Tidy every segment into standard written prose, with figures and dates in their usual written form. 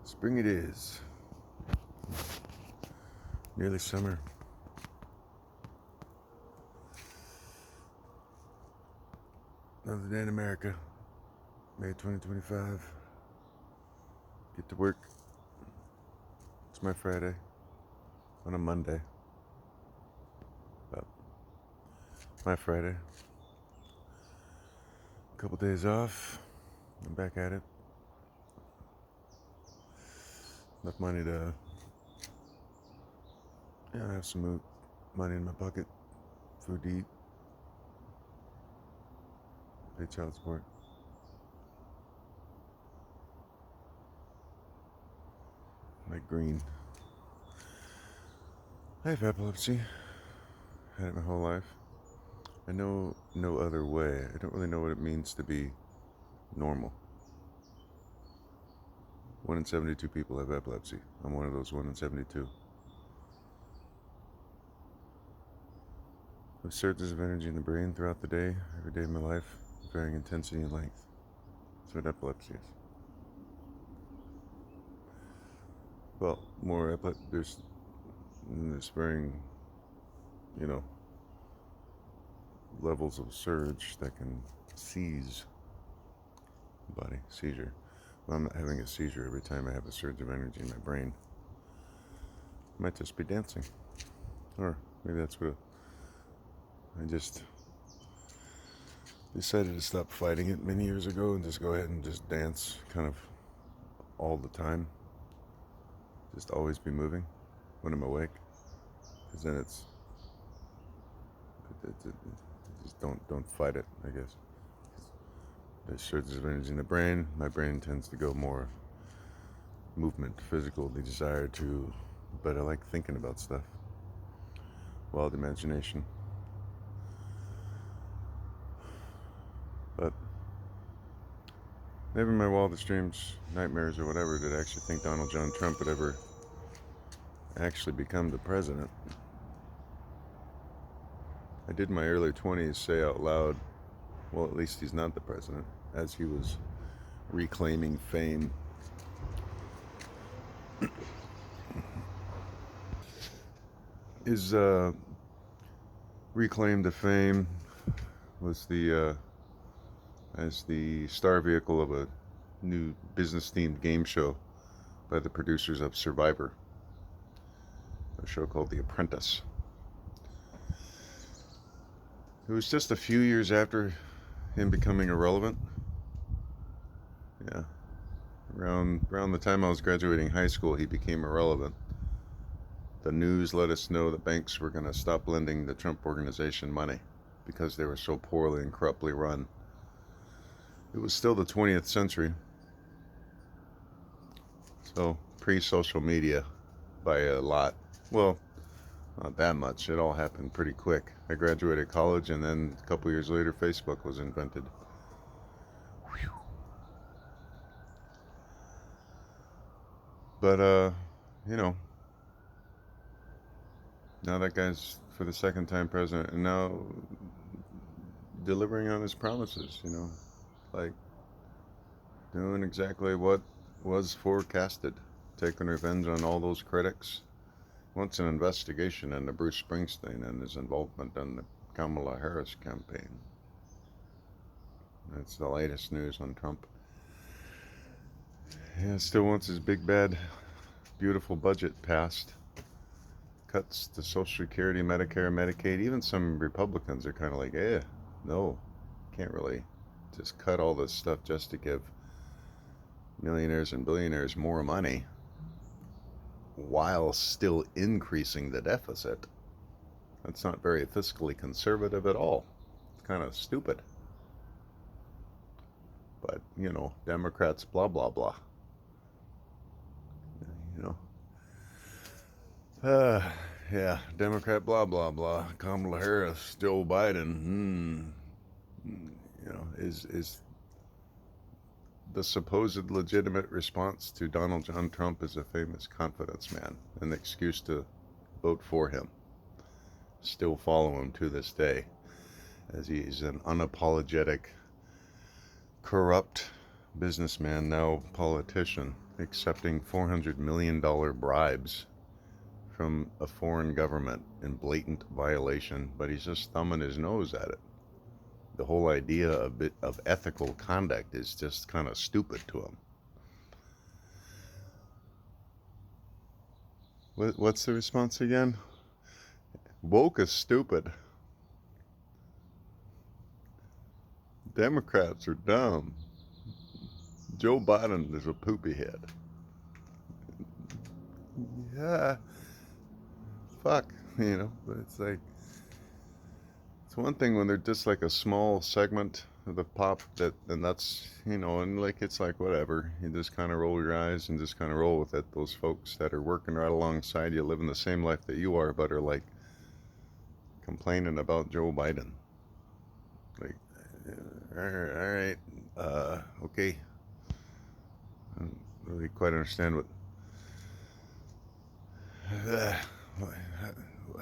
Spring it is. Nearly summer. Another day in America. May 2025. Get to work. It's my Friday. On a Monday. But my Friday. A couple days off. I'm back at it. Enough money to have some money in my pocket. Food to eat. Pay child support. Like green. I have epilepsy. Had it my whole life. I know no other way. I don't really know what it means to be normal. 1 in 72 people have epilepsy. I'm one of those 1 in 72. With surges of energy in the brain throughout the day, every day of my life, varying intensity and length. That's what epilepsy is. Well, more there's varying, levels of surge that can seize the body. Seizure. Well, I'm not having a seizure every time I have a surge of energy in my brain. I might just be dancing. Or maybe that's what I just decided to stop fighting it many years ago and just go ahead and just dance kind of all the time. Just always be moving when I'm awake. Because then just don't fight it, I guess. There's surges of energy in the brain. My brain tends to go more movement, physical, the desire to, but I like thinking about stuff. Wild imagination. But never in my wildest dreams, nightmares, or whatever did I actually think Donald John Trump would ever actually become the president. I did in my early 20s say out loud, well, at least he's not the president, as he was reclaiming fame. His reclaim to fame was as the star vehicle of a new business-themed game show by the producers of Survivor, a show called The Apprentice. It was just a few years after him becoming irrelevant. Yeah. Around the time I was graduating high school, he became irrelevant. The news let us know that banks were going to stop lending the Trump organization money because they were so poorly and corruptly run. It was still the 20th century. So, pre-social media by a lot. Well, not that much. It all happened pretty quick. I graduated college, and then a couple years later, Facebook was invented. Whew. But, now that guy's for the second time president, and now delivering on his promises, like doing exactly what was forecasted, taking revenge on all those critics. Wants an investigation into Bruce Springsteen and his involvement in the Kamala Harris campaign. That's the latest news on Trump. Yeah, still wants his big bad beautiful budget passed. Cuts to Social Security, Medicare, Medicaid. Even some Republicans are kind of like, no, can't really just cut all this stuff just to give millionaires and billionaires more money while still increasing the deficit. That's not very fiscally conservative at all. It's kind of stupid. But, Democrats, blah, blah, blah. Yeah, Democrat, blah, blah, blah. Kamala Harris, Joe Biden, is the supposed legitimate response to Donald John Trump as a famous confidence man, an excuse to vote for him. Still follow him to this day, as he's an unapologetic, corrupt businessman, now politician, accepting $400 million bribes from a foreign government in blatant violation, but he's just thumbing his nose at it. The whole idea of ethical conduct is just kind of stupid to him. What's the response again? Woke is stupid. Democrats are dumb. Joe Biden is a poopy head. Yeah, fuck, but it's like, it's one thing when they're just like a small segment of the pop and that's, and like, it's like, whatever, you just kind of roll your eyes and just kind of roll with it. Those folks that are working right alongside you, living the same life that you are, but are like complaining about Joe Biden. Like, all right, okay. I don't really quite understand what.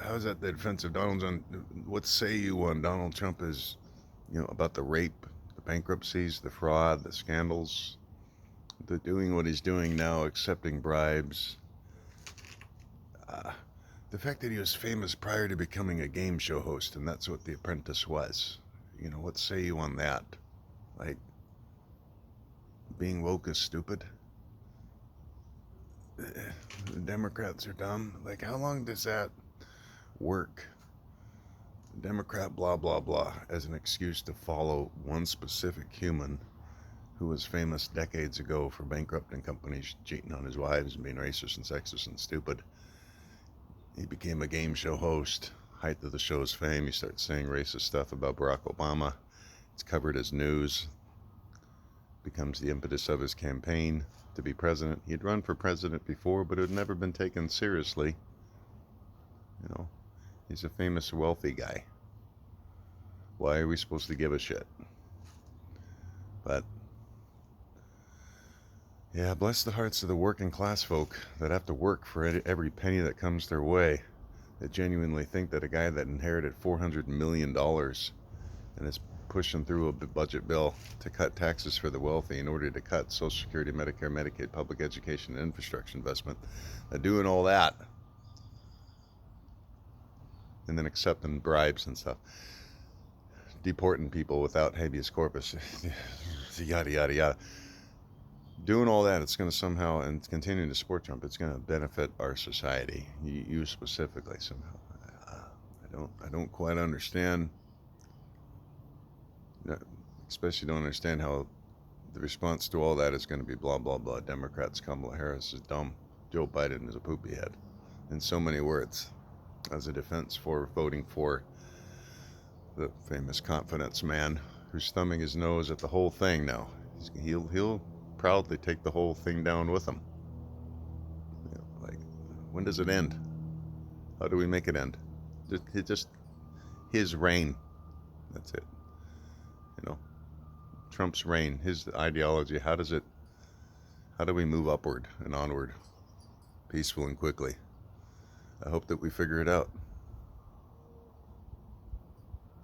How is that the defense of Donald Trump? What say you on Donald Trump is, about the rape, the bankruptcies, the fraud, the scandals, the doing what he's doing now, accepting bribes. The fact that he was famous prior to becoming a game show host, and that's what The Apprentice was. What say you on that? Like, being woke is stupid. The Democrats are dumb. Like, how long does that work? Democrat blah blah blah as an excuse to follow one specific human who was famous decades ago for bankrupting companies, cheating on his wives, and being racist and sexist and stupid. He became a game show host. Height of the show's fame, he starts saying racist stuff about Barack Obama. It's covered as news. Becomes the impetus of his campaign to be president. He'd run for president before, but it had never been taken seriously. He's a famous wealthy guy. Why are we supposed to give a shit? But yeah, bless the hearts of the working class folk that have to work for every penny that comes their way, that genuinely think that a guy that inherited $400 million and is pushing through a budget bill to cut taxes for the wealthy in order to cut Social Security, Medicare, Medicaid, public education, and infrastructure investment, doing all that and then accepting bribes and stuff, deporting people without habeas corpus, yada yada yada, doing all that, it's going to somehow, and continuing to support Trump, it's going to benefit our society, you specifically somehow. I don't quite understand, especially don't understand how the response to all that is going to be blah blah blah. Democrats, Kamala Harris is dumb, Joe Biden is a poopy head, in so many words, as a defense for voting for the famous confidence man who's thumbing his nose at the whole thing now. He'll proudly take the whole thing down with him. Like, when does it end? How do we make it end? Just his reign. That's it. Trump's reign, his ideology. How do we move upward and onward, peaceful and quickly? I hope that we figure it out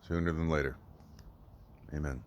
sooner than later. Amen.